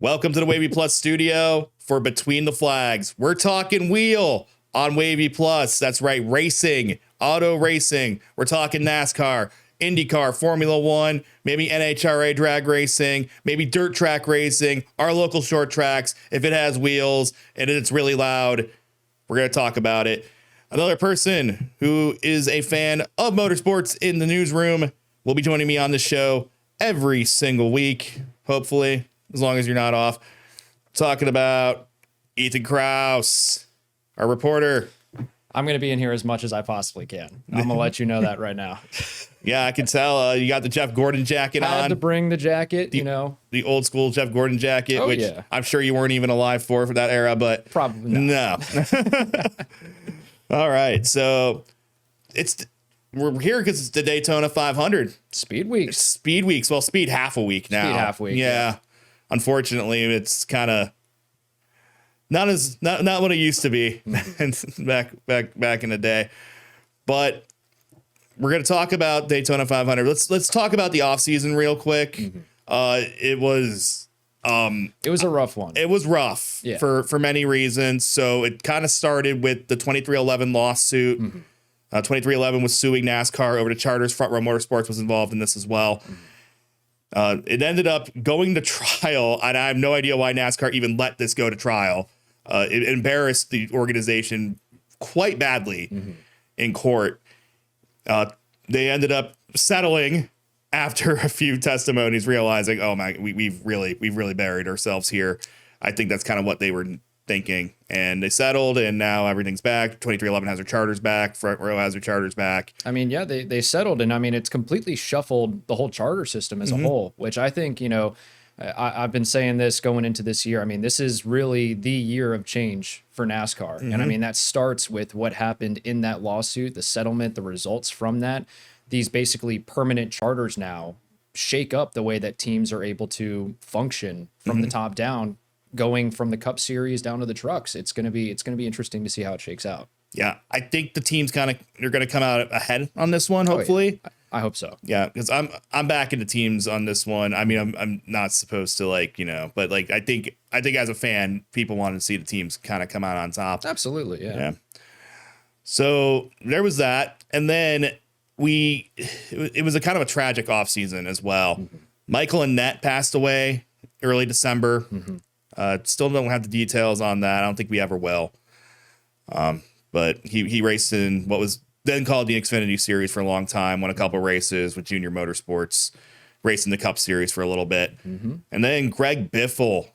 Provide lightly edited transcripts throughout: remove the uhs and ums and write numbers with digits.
Welcome to the Wavy Plus studio for Between the Flags. We're talking wheel on Wavy Plus. That's right, racing, auto racing. We're talking NASCAR, IndyCar, Formula One, maybe NHRA drag racing, maybe dirt track racing, our local short tracks. If it has wheels and it's really loud, we're going to talk about it. Another person who is a fan of motorsports in the newsroom will be joining me on the show every single week, hopefully, as long as you're not off. Talking about Ethan Kraus, our reporter. I'm going to be in here as much as I possibly can. I'm going to let you know that right now. Yeah, I can tell. You got the Jeff Gordon jacket on. Had to bring the jacket, The old school Jeff Gordon jacket, which yeah. I'm sure you weren't even alive for that era, but probably not. No. All right, so we're here because it's the Daytona 500. Speed weeks. Well, speed half a week now. Speed half week. Yeah. Unfortunately, it's kind of not what it used to be back in the day. But we're going to talk about Daytona 500. Let's talk about the offseason real quick. Mm-hmm. It was a rough one. It was rough for many reasons. So it kind of started with the 2311 lawsuit. Mm-hmm. 2311 was suing NASCAR over to charters. Front Row Motorsports was involved in this as well. Mm-hmm. It ended up going to trial, and I have no idea why NASCAR even let this go to trial. It embarrassed the organization quite badly in court. They ended up settling after a few testimonies, realizing, oh my, we've really buried ourselves here. I think that's kind of what they were thinking, and they settled, and now everything's back. 2311 has their charters back. Front Row has their charters back. I mean, yeah, they settled, and I mean, it's completely shuffled the whole charter system as a whole, which I think, I've been saying this going into this year. I mean, this is really the year of change for NASCAR. And I mean, that starts with what happened in that lawsuit, the settlement, the results from that. These basically permanent charters now shake up the way that teams are able to function from the top down, going from the Cup Series down to the trucks. It's going to be interesting to see how it shakes out. Yeah, I think the teams are going to come out ahead on this one, hopefully. Oh, yeah. I hope so. Yeah, because I'm backing the teams on this one. I mean, I'm not supposed to but I think as a fan, people want to see the teams kind of come out on top. Absolutely, yeah. So there was that, and then it was a kind of a tragic offseason as well. Mm-hmm. Michael Annett passed away early December. Mm-hmm. Still don't have the details on that. I don't think we ever will. But he raced in what was then called the Xfinity Series for a long time, won a couple races with Junior Motorsports, raced in the Cup Series for a little bit. Mm-hmm. And then Greg Biffle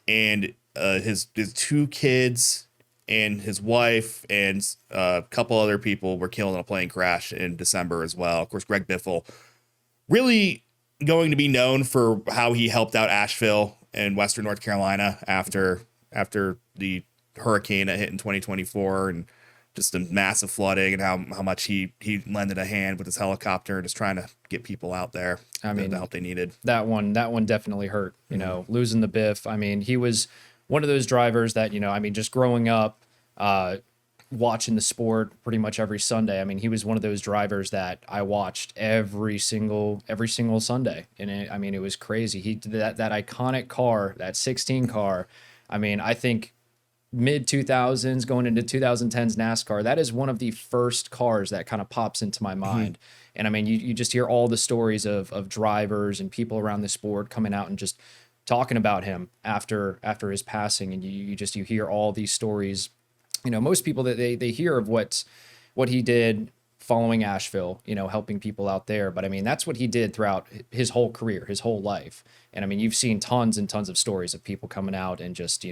and his two kids and his wife and a couple other people were killed in a plane crash in December as well. Of course, Greg Biffle really going to be known for how he helped out Asheville in Western North Carolina after the hurricane that hit in 2024 and just the massive flooding, and how much he lended a hand with his helicopter, just trying to get people out there. I mean, the help they needed. That one definitely hurt, losing the Biff. I mean, he was one of those drivers that, just growing up, watching the sport pretty much every Sunday. I mean, he was one of those drivers that I watched every single Sunday. And it was crazy. He did that iconic car, that 16 car. I mean, I think mid 2000s going into 2010s NASCAR, that is one of the first cars that kind of pops into my mind. And I mean, you just hear all the stories of drivers and people around the sport coming out and just talking about him after his passing. And you hear all these stories. Most people that they hear of what he did following Asheville, helping people out there. But I mean, that's what he did throughout his whole career, his whole life. And I mean, you've seen tons and tons of stories of people coming out and just,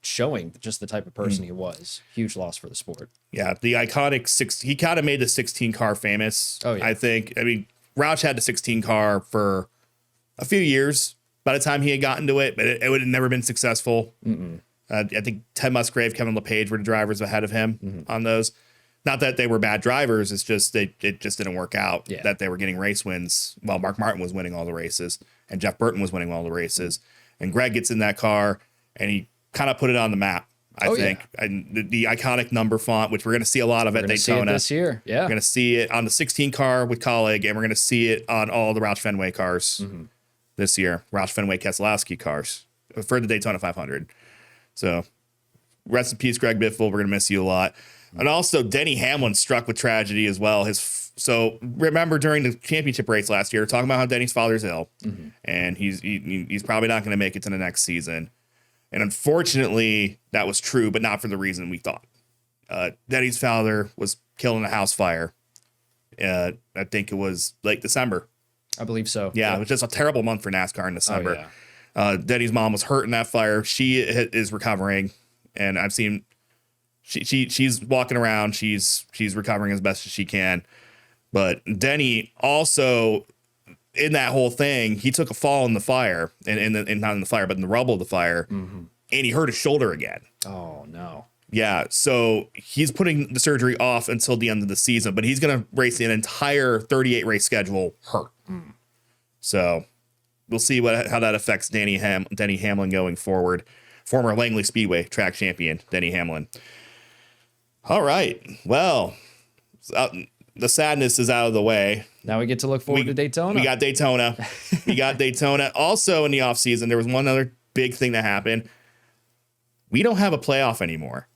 showing just the type of person he was. Huge loss for the sport. Yeah, the iconic he kind of made the 16 car famous. Oh, yeah. I think. I mean, Roush had the 16 car for a few years by the time he had gotten to it, but it would have never been successful. I think Ted Musgrave, Kevin LePage were the drivers ahead of him on those. Not that they were bad drivers, it's just it just didn't work out that they were getting race wins. Well, Mark Martin was winning all the races, and Jeff Burton was winning all the races, and Greg gets in that car, and he kind of put it on the map, I think. Yeah. And the iconic number font, which we're going to see a lot of at Daytona. See it this year. Yeah. We're going to see it on the 16 car with Colleague, and we're going to see it on all the Roush Fenway cars this year. Roush Fenway Keselowski cars for the Daytona 500. So rest in peace, Greg Biffle. We're going to miss you a lot. And also Denny Hamlin struck with tragedy as well. So remember during the championship race last year, talking about how Denny's father's ill, and he's probably not going to make it to the next season. And unfortunately, that was true, but not for the reason we thought. Denny's father was killed in a house fire. I think it was late December. I believe so. Yeah, it was just a terrible month for NASCAR in December. Oh, yeah. Denny's mom was hurt in that fire. She is recovering, and I've seen she's walking around. She's recovering as best as she can. But Denny also, in that whole thing, he took a fall in the fire, and not in the fire, but in the rubble of the fire, and he hurt his shoulder again. Oh, no. Yeah, so he's putting the surgery off until the end of the season, but he's going to race an entire 38 race schedule hurt. So we'll see how that affects Denny Hamlin going forward. Former Langley Speedway track champion, Denny Hamlin. All right, well, the sadness is out of the way. Now we get to look forward to Daytona. We got Daytona. Also in the offseason, there was one other big thing that happened. We don't have a playoff anymore.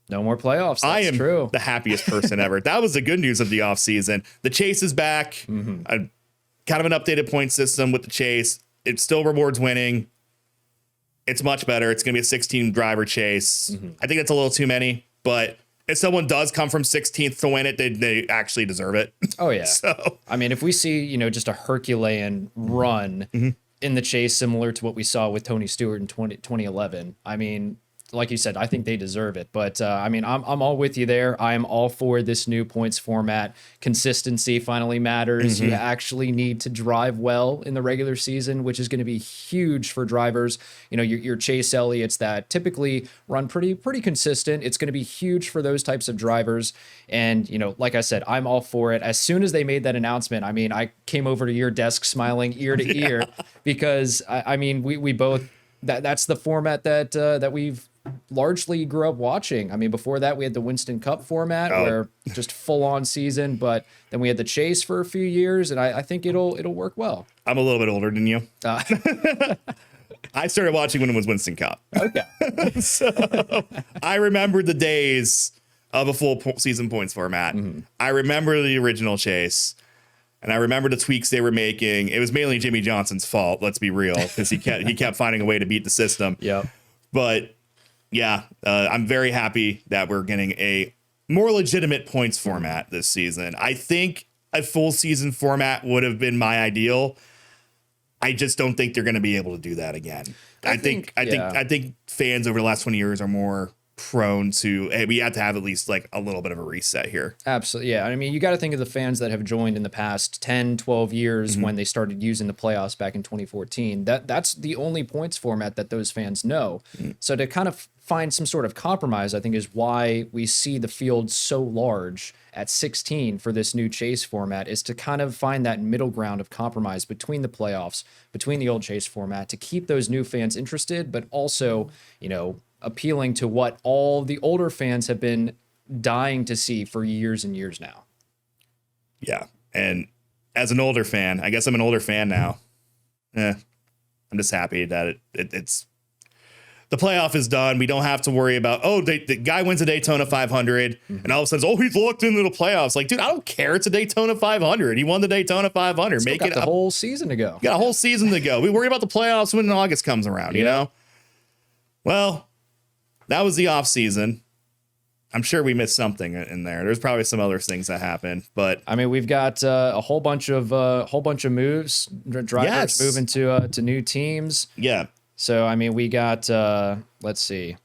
No more playoffs. That's I am true. the happiest person ever. That was the good news of the offseason. The chase is back. Kind of an updated point system with the chase. It still rewards winning. It's much better. It's going to be a 16 driver chase. I think that's a little too many, but if someone does come from 16th to win it, they actually deserve it. Oh, yeah. So, I mean, if we see, just a Herculean run in the chase, similar to what we saw with Tony Stewart in 2011, I mean, like you said, I think they deserve it. But I mean, I'm all with you there. I'm all for this new points format. Consistency finally matters. You actually need to drive well in the regular season, which is going to be huge for drivers. Your Chase Elliott's that typically run pretty consistent. It's going to be huge for those types of drivers. And, like I said, I'm all for it. As soon as they made that announcement, I mean, I came over to your desk smiling ear to ear because I mean, we both, that's the format that we've largely grew up watching. I mean, before that, we had the Winston Cup format where just full on season, but then we had the chase for a few years, and I think it'll work well. I'm a little bit older than you. I started watching when it was Winston Cup. Okay. So I remember the days of a full season points format. I remember the original chase. And I remember the tweaks they were making. It was mainly Jimmy Johnson's fault, let's be real, because he kept finding a way to beat the system. Yeah. But yeah, I'm very happy that we're getting a more legitimate points format this season. I think a full season format would have been my ideal. I just don't think they're going to be able to do that again. I think fans over the last 20 years are more prone to, hey, we have to have at least like a little bit of a reset here. Absolutely. Yeah. I mean, you got to think of the fans that have joined in the past 10, 12 years when they started using the playoffs back in 2014. That's the only points format that those fans know. So to kind of find some sort of compromise, I think, is why we see the field so large at 16 for this new chase format, is to kind of find that middle ground of compromise between the playoffs, between the old chase format, to keep those new fans interested, but also, appealing to what all the older fans have been dying to see for years and years now. Yeah. And as an older fan, I guess I'm an older fan now. I'm just happy that it's the playoff is done. We don't have to worry about, the guy wins a Daytona 500 and all of a sudden, he's locked into the playoffs. Like, dude, I don't care. It's a Daytona 500. He won the Daytona 500. Make it the whole season to go. Got a whole season to go. We worry about the playoffs when August comes around, you know? Well, that was the off season. I'm sure we missed something in there. There's probably some other things that happened, but I mean, we've got a whole bunch of moves. Drivers moving to new teams. Yeah. So I mean, we got let's see.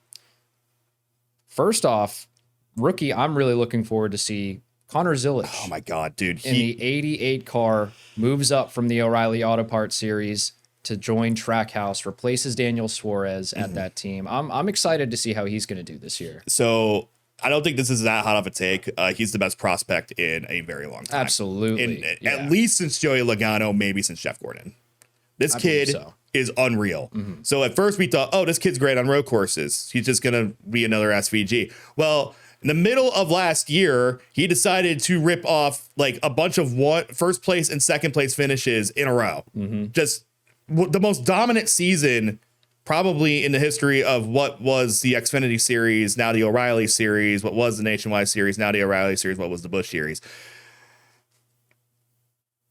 First off, rookie. I'm really looking forward to see Connor Zilisch. Oh my God, dude! In the '88 car, moves up from the O'Reilly Auto Parts series to join Trackhouse, replaces Daniel Suarez at that team. I'm excited to see how he's going to do this year. So I don't think this is that hot of a take. He's the best prospect in a very long time. Absolutely. At least since Joey Logano, maybe since Jeff Gordon. This kid is unreal. So at first we thought, this kid's great on road courses. He's just going to be another SVG. Well, in the middle of last year, he decided to rip off like a bunch of first place and second place finishes in a row. Just the most dominant season probably in the history of what was the Xfinity Series, now the O'Reilly Series, what was the Nationwide Series, now the O'Reilly Series, what was the Busch Series.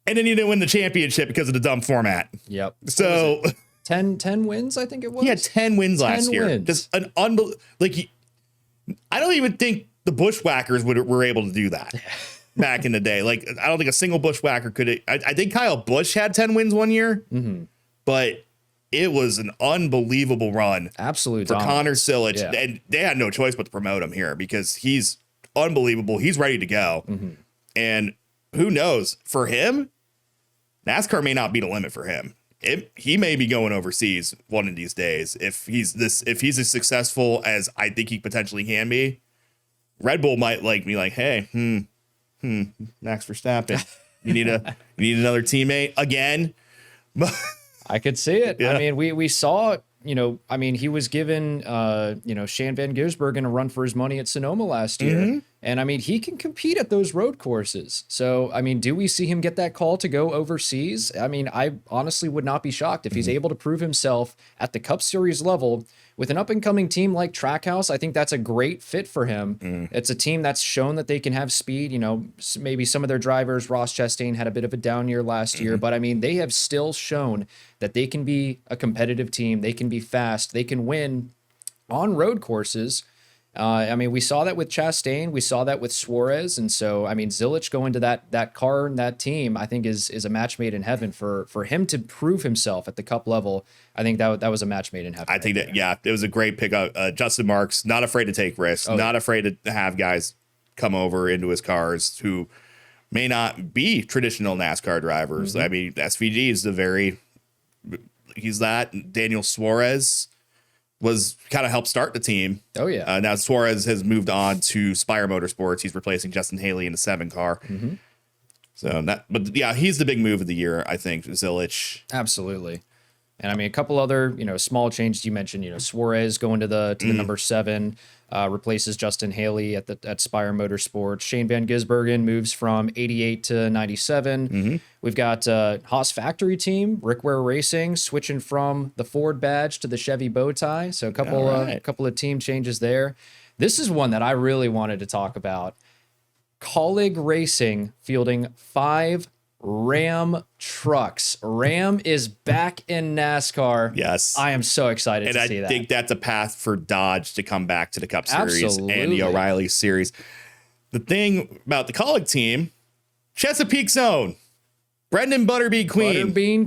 And then you didn't win the championship because of the dumb format. Yep. So 10 wins, I think it was. He had 10 wins last year. Wins. Just an I don't even think the Bushwhackers were able to do that back in the day. Like, I don't think a single Bushwhacker could. I think Kyle Busch had 10 wins one year, but it was an unbelievable run. Absolute for dominance. Connor Sillage. Yeah. And they had no choice but to promote him here because he's unbelievable. He's ready to go. And who knows, for him, NASCAR may not be the limit for him. He may be going overseas one of these days. If he's as successful as I think he potentially can be, Red Bull might be like, hey, Max Verstappen, you need another teammate again. I could see it. Yeah. I mean, we saw, he was given, Shane Van Gisbergen a run for his money at Sonoma last year. And I mean, he can compete at those road courses. So, I mean, do we see him get that call to go overseas? I mean, I honestly would not be shocked if he's able to prove himself at the Cup Series level with an up and coming team like Trackhouse. I think that's a great fit for him. It's a team that's shown that they can have speed. Maybe some of their drivers, Ross Chastain had a bit of a down year last year, but I mean, they have still shown that they can be a competitive team. They can be fast. They can win on road courses. We saw that with Chastain. We saw that with Suarez. And so, I mean, Zilich going to that car and that team, I think is a match made in heaven for him to prove himself at the Cup level. I think that was a match made in heaven. I think that, yeah, it was a great pickup. Justin Marks, not afraid to take risks, not afraid to have guys come over into his cars who may not be traditional NASCAR drivers. I mean, SVG is he's that. Daniel Suarez was kind of helped start the team. Oh, yeah. Now Suarez has moved on to Spire Motorsports. He's replacing Justin Haley in the 7 car. But yeah, he's the big move of the year, I think, Zilich. Absolutely. And I mean, a couple other, small changes you mentioned, Suarez going to the number 7, replaces Justin Haley at Spire Motorsports. Shane Van Gisbergen moves from 88 to 97. We've got Haas Factory Team, Rickware Racing, switching from the Ford badge to the Chevy bow tie. So a couple of team changes there. This is one that I really wanted to talk about. Colleague Racing fielding 5 Ram trucks. Ram is back in NASCAR. Yes. I am so excited to see that. I think that's a path for Dodge to come back to the Cup Series Absolutely. and the O'Reilly Series. The thing about the Colleague team, Chesapeake's own Brendan Butterbean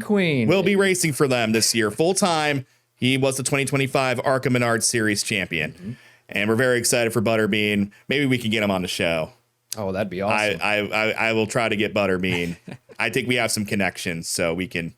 Queen will be racing for them this year full time. He was the 2025 ARCA Menard Series champion. And we're very excited for Butterbean. Maybe we can get him on the show. Oh, that'd be awesome. I will try to get Butterbean. I think we have some connections, so we can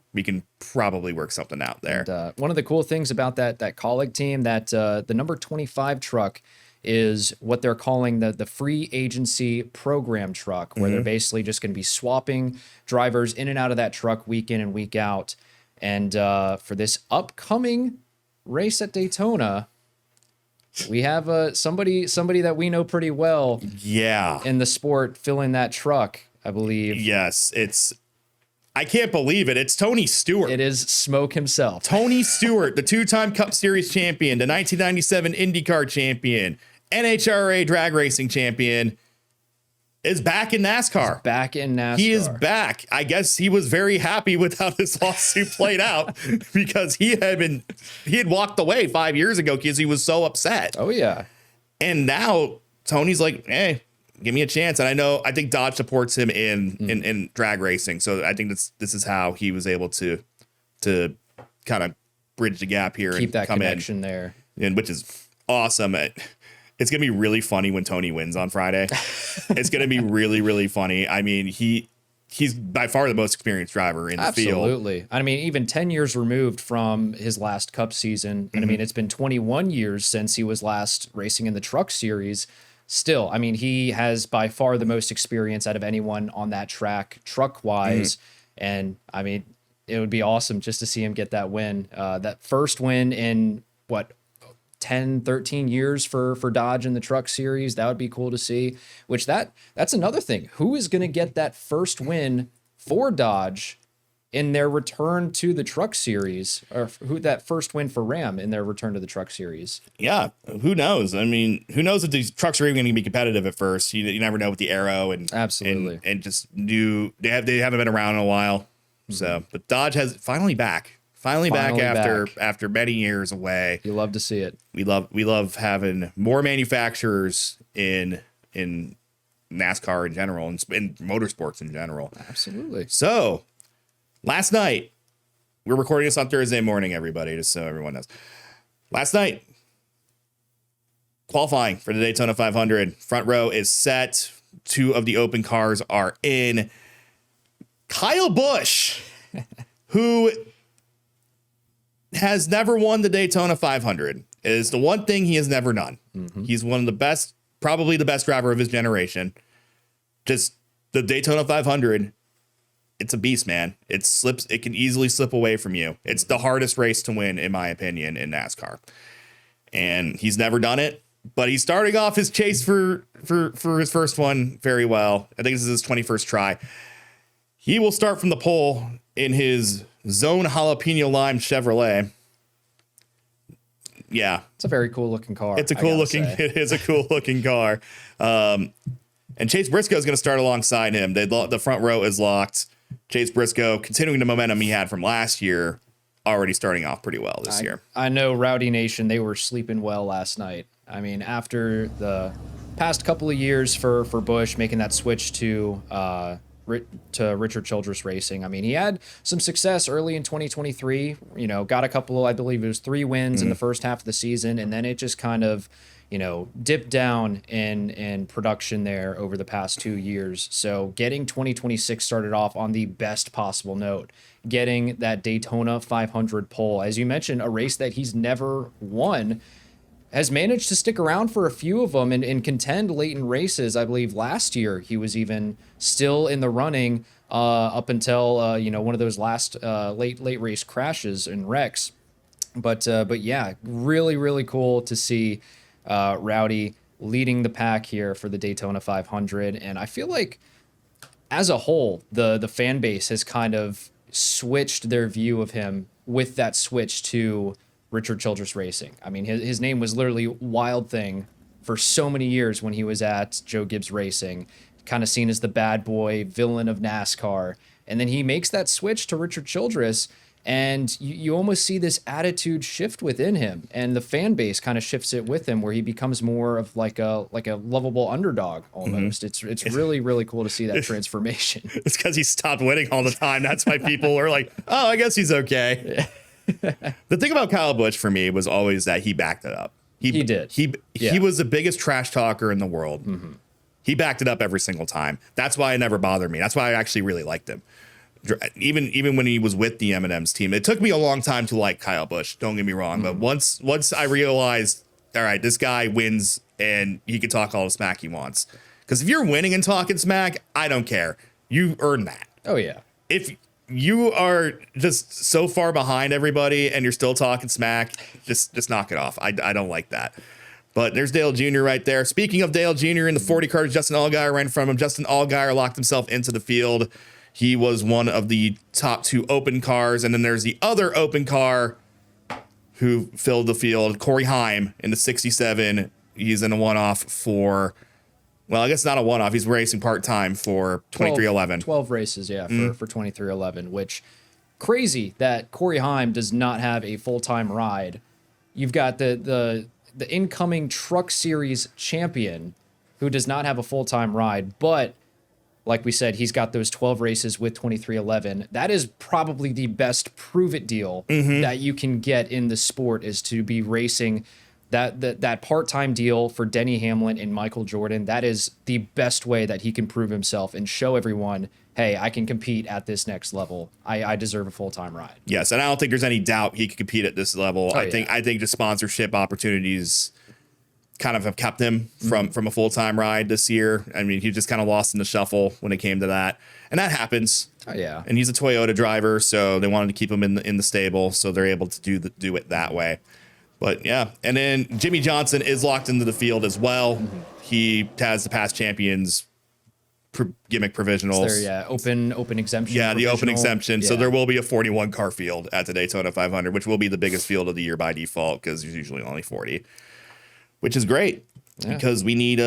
probably work something out there. And, one of the cool things about that Colleague team, that the number 25 truck is what they're calling the free agency program truck, where they're basically just going to be swapping drivers in and out of that truck week in and week out. And for this upcoming race at Daytona, we have somebody that we know pretty well. Yeah. In the sport, filling that truck, I believe. Yes, I can't believe it. It's Tony Stewart. It is Smoke himself. Tony Stewart, the 2-time Cup Series champion, the 1997 IndyCar champion, NHRA drag racing champion, is back in NASCAR. He's back in NASCAR. He is back. I guess he was very happy with how this lawsuit played out because he had walked away 5 years ago because he was so upset. Oh yeah. And now Tony's like, hey, give me a chance. And I think Dodge supports him in drag racing. So I think this is how he was able to kind of bridge the gap here Keep and that come connection there. and which is awesome. It's going to be really funny when Tony wins on Friday. It's going to be really, really funny. I mean, he's by far the most experienced driver in the field. Absolutely. I mean, even 10 years removed from his last Cup season. And I mean, it's been 21 years since he was last racing in the Truck Series. Still, I mean, he has by far the most experience out of anyone on that track, truck-wise. And I mean, it would be awesome just to see him get that win. That first win in, 10, 13 years for Dodge in the Truck Series. That would be cool to see, which that's another thing. Who is going to get that first win for Dodge in their return to the Truck Series, or who that first win for Ram in their return to the Truck Series. Yeah, who knows? I mean, who knows if these trucks are even going to be competitive at first? You never know with the Aero and Absolutely. and just new. They haven't been around in a while. So, but Dodge has finally back after many years away. You love to see it. We love having more manufacturers in NASCAR in general and in motorsports in general. Absolutely. So, last night, we're recording this on Thursday morning, everybody, just so everyone knows. Last night, qualifying for the Daytona 500. Front row is set. 2 of the open cars are in. Kyle Busch, who has never won the Daytona 500, is the one thing he has never done. Mm-hmm. He's one of the best, probably the best driver of his generation. Just the Daytona 500, it's a beast, man. It can easily slip away from you. It's the hardest race to win, in my opinion, in NASCAR. And he's never done it, but he's starting off his chase for his first one very well. I think this is his 21st try. He will start from the pole in his Zone Jalapeno Lime Chevrolet. Yeah. It's a very cool looking car. It is a cool looking car. And Chase Briscoe is going to start alongside him. The front row is locked. Chase Briscoe, continuing the momentum he had from last year, already starting off pretty well this year. I know Rowdy Nation, they were sleeping well last night. I mean, after the past couple of years for Busch making that switch to Richard Childress Racing. I mean, he had some success early in 2023, got a couple, I believe it was 3 wins in the first half of the season. And then it just kind of, dipped down in production there over the past 2 years. So getting 2026 started off on the best possible note, getting that Daytona 500 pole, as you mentioned, a race that he's never won, has managed to stick around for a few of them and contend late in races. I believe last year he was even still in the running up until one of those last late race crashes and wrecks. But yeah, really, really cool to see Rowdy leading the pack here for the Daytona 500. And I feel like as a whole, the fan base has kind of switched their view of him with that switch to Richard Childress Racing. I mean, his name was literally Wild Thing for so many years when he was at Joe Gibbs Racing, kind of seen as the bad boy villain of NASCAR. And then he makes that switch to Richard Childress, and you almost see this attitude shift within him, and the fan base kind of shifts it with him, where he becomes more of like a lovable underdog almost. Mm-hmm. It's really, really cool to see that transformation. It's because he stopped winning all the time. That's why people are like, oh, I guess he's okay. Yeah. The thing about Kyle Busch for me was always that he backed it up. He did. He was the biggest trash talker in the world. Mm-hmm. He backed it up every single time. That's why it never bothered me. That's why I actually really liked him. Even when he was with the M&M's team, it took me a long time to like Kyle Busch. Don't get me wrong, but once I realized, all right, this guy wins and he can talk all the smack he wants. Because if you're winning and talking smack, I don't care. You earn that. Oh yeah. If you are just so far behind everybody and you're still talking smack, just knock it off. I don't like that. But there's Dale Jr. right there. Speaking of Dale Jr. in the 40 car, Justin Allgaier ran from him. Justin Allgaier locked himself into the field. He was one of the top 2 open cars. And then there's the other open car who filled the field, Corey Heim in the 67. He's in a one-off for, well, I guess not a one-off. He's racing part-time for 2311. 12 races, yeah, for 2311, which crazy that Corey Heim does not have a full-time ride. You've got the incoming Truck Series champion who does not have a full-time ride, but like we said, he's got those 12 races with 2311. That is probably the best prove-it deal that you can get in the sport, is to be racing that part-time deal for Denny Hamlin and Michael Jordan. That is the best way that he can prove himself and show everyone, hey, I can compete at this next level. I deserve a full-time ride. Yes, and I don't think there's any doubt he could compete at this level. I think the sponsorship opportunities kind of have kept him from a full-time ride this year. I mean, he just kind of lost in the shuffle when it came to that. And that happens. Oh, yeah. And he's a Toyota driver, so they wanted to keep him in the stable, so they're able to do it that way. But yeah, and then Jimmy Johnson is locked into the field as well. Mm-hmm. He has the past champions gimmick provisionals. There, yeah, open exemption. Yeah, the open exemption. Yeah. So there will be a 41 car field at the Daytona 500, which will be the biggest field of the year by default because there's usually only 40, which is great because we need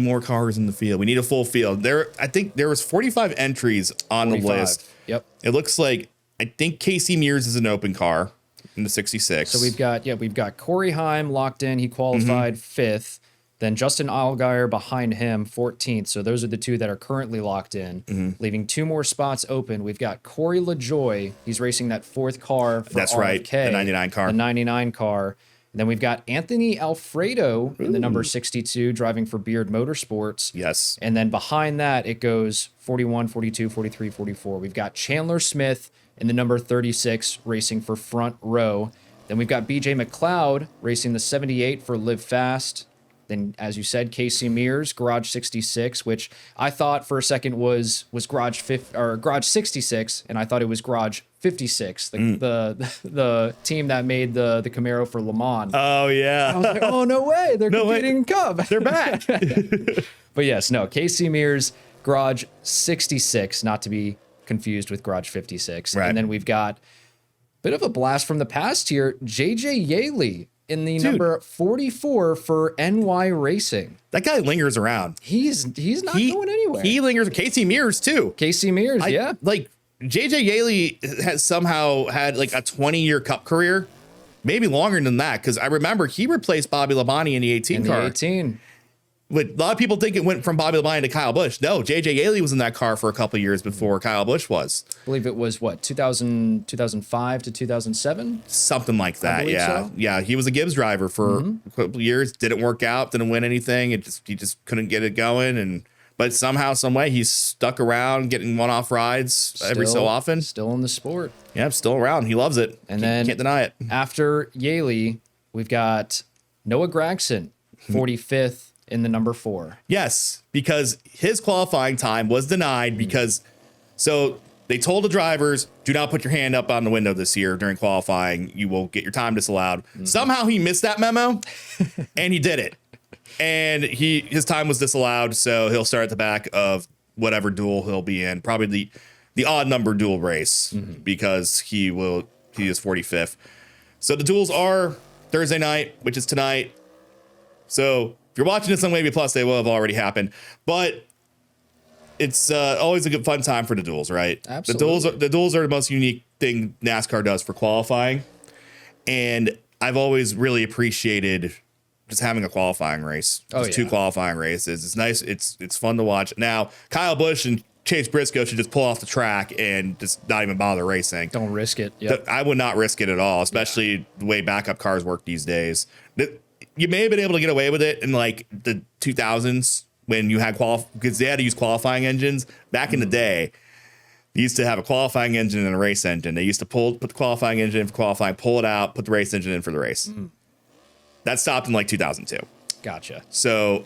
more cars in the field. We need a full field. I think there was 45 entries on 45. The list. Yep. It looks like I think Casey Mears is an open car in the 66. So we've got Corey Heim locked in. He qualified 5th. Then Justin Allgaier behind him, 14th. So those are the two that are currently locked in, leaving 2 more spots open. We've got Corey LaJoy. He's racing that 4th car for That's RFK, right, the 99 car. The 99 car. And then we've got Anthony Alfredo in the number 62 driving for Beard Motorsports. Yes. And then behind that, it goes 41, 42, 43, 44. We've got Chandler Smith in the number 36 racing for Front Row. Then we've got BJ McLeod racing the 78 for Live Fast. Then, as you said, Casey Mears, Garage 66, which I thought for a second was Garage 66, and I thought it was Garage 56, the team that made the Camaro for Le Mans. Oh yeah. I was like, oh no way, they're competing in Cup. They're back. But yes, no, Casey Mears, Garage 66, not to be confused with Garage 56. Right. And then we've got a bit of a blast from the past here, JJ Yaley in the number 44 for NY Racing. That guy lingers around. He's not going anywhere. He lingers. Casey Mears too. Casey Mears, yeah. Like JJ Yaley has somehow had like a 20-year Cup career, maybe longer than that. Because I remember he replaced Bobby Labonte in the 18 car. The 18. But a lot of people think it went from Bobby Labonte to Kyle Busch. No, JJ Yaley was in that car for a couple of years before Kyle Busch was. I believe it was 2005 to 2007? Something like that. Yeah. So. Yeah. He was a Gibbs driver for a couple of years. Didn't work out, didn't win anything. He just couldn't get it going. But somehow, some way, he's stuck around getting one-off rides every so often. Still in the sport. Yeah, still around. He loves it. And then can't deny it. After Yaley, we've got Noah Gragson, 45th. In the number 4. Yes, because his qualifying time was denied so they told the drivers, do not put your hand up on the window this year during qualifying. You will get your time disallowed. Somehow he missed that memo and he did it. And his time was disallowed. So he'll start at the back of whatever duel he'll be in, probably the odd number duel race because he is 45th. So the duels are Thursday night, which is tonight. So if you're watching this on Wavy Plus, they will have already happened. But it's always a good fun time for the duels, right? Absolutely. The duels are the most unique thing NASCAR does for qualifying. And I've always really appreciated just having a qualifying race. Just 2 qualifying races. It's nice. It's fun to watch. Now, Kyle Busch and Chase Briscoe should just pull off the track and just not even bother racing. Don't risk it. Yep. I would not risk it at all, especially the way backup cars work these days. You may have been able to get away with it in like the 2000s when you had because they had to use qualifying engines. Back in the day, they used to have a qualifying engine and a race engine. They used to put the qualifying engine in for qualifying, pull it out, put the race engine in for the race. That stopped in like 2002. Gotcha. So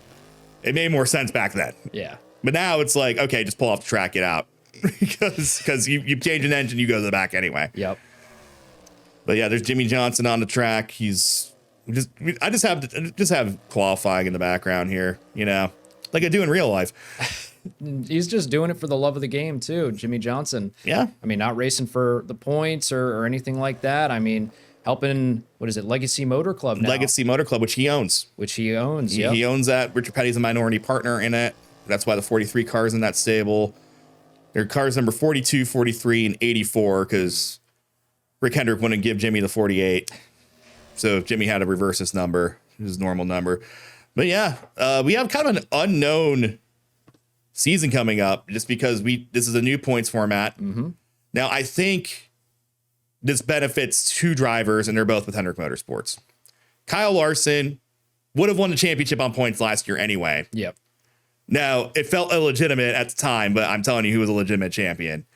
it made more sense back then. Yeah. But now it's like, okay, just pull off the track, get out. because you change an engine, you go to the back anyway. Yep. But yeah, there's Jimmy Johnson on the track. I just have qualifying in the background here, like I do in real life. He's just doing it for the love of the game too, Jimmy Johnson. Yeah. I mean, not racing for the points or anything like that. I mean, helping, Legacy Motor Club now. Legacy Motor Club, which he owns. He owns that. Richard Petty's a minority partner in it. That's why the 43 cars in that stable. They're cars number 42, 43, and 84 because Rick Hendrick wouldn't give Jimmy the 48. So if Jimmy had to reverse his number, his normal number. But yeah, we have kind of an unknown season coming up just because this is a new points format. Now, I think this benefits 2 drivers, and they're both with Hendrick Motorsports. Kyle Larson would have won the championship on points last year anyway. Yep. Now, it felt illegitimate at the time, but I'm telling you, he was a legitimate champion.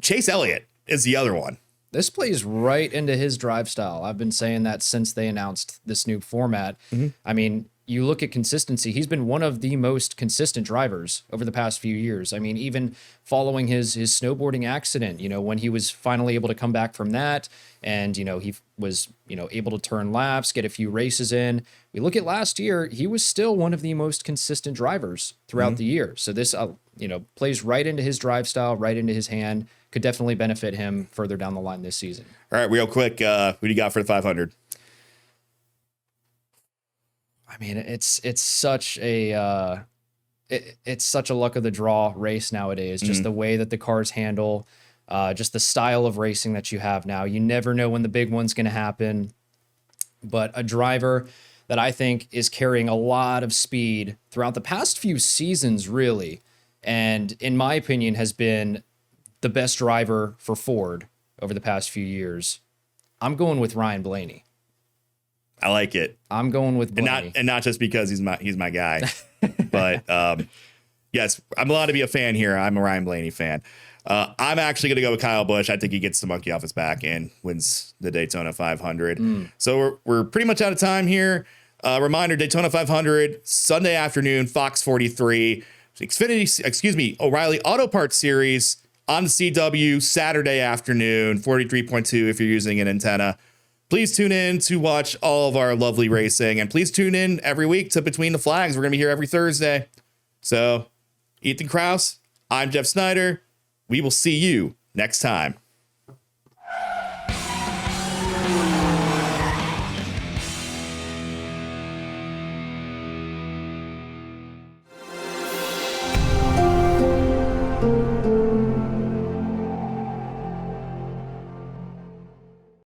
Chase Elliott is the other one. This plays right into his drive style. I've been saying that since they announced this new format. I mean, you look at consistency, he's been one of the most consistent drivers over the past few years. I mean, even following his snowboarding accident, when he was finally able to come back from that and, he was, able to turn laps, get a few races in. We look at last year, he was still one of the most consistent drivers throughout the year. So this, plays right into his drive style, right into his hand, could definitely benefit him further down the line this season. All right, real quick, who do you got for the 500? I mean, it's such a it's such a luck of the draw race nowadays. Just the way that the cars handle, just the style of racing that you have now. You never know when the big one's going to happen. But a driver that I think is carrying a lot of speed throughout the past few seasons, really, and in my opinion, has been the best driver for Ford over the past few years. I'm going with Ryan Blaney. I like it. I'm going with Blaney. And not just because he's my guy, but yes, I'm allowed to be a fan here. I'm a Ryan Blaney fan. I'm actually going to go with Kyle Busch. I think he gets the monkey off his back and wins the Daytona 500. So we're pretty much out of time here. Reminder, Daytona 500, Sunday afternoon, Fox 43, O'Reilly Auto Parts Series on the CW, Saturday afternoon, 43.2 if you're using an antenna. Please tune in to watch all of our lovely racing, and please tune in every week to Between the Flags. We're going to be here every Thursday. So, Ethan Kraus, I'm Jeff Snyder. We will see you next time.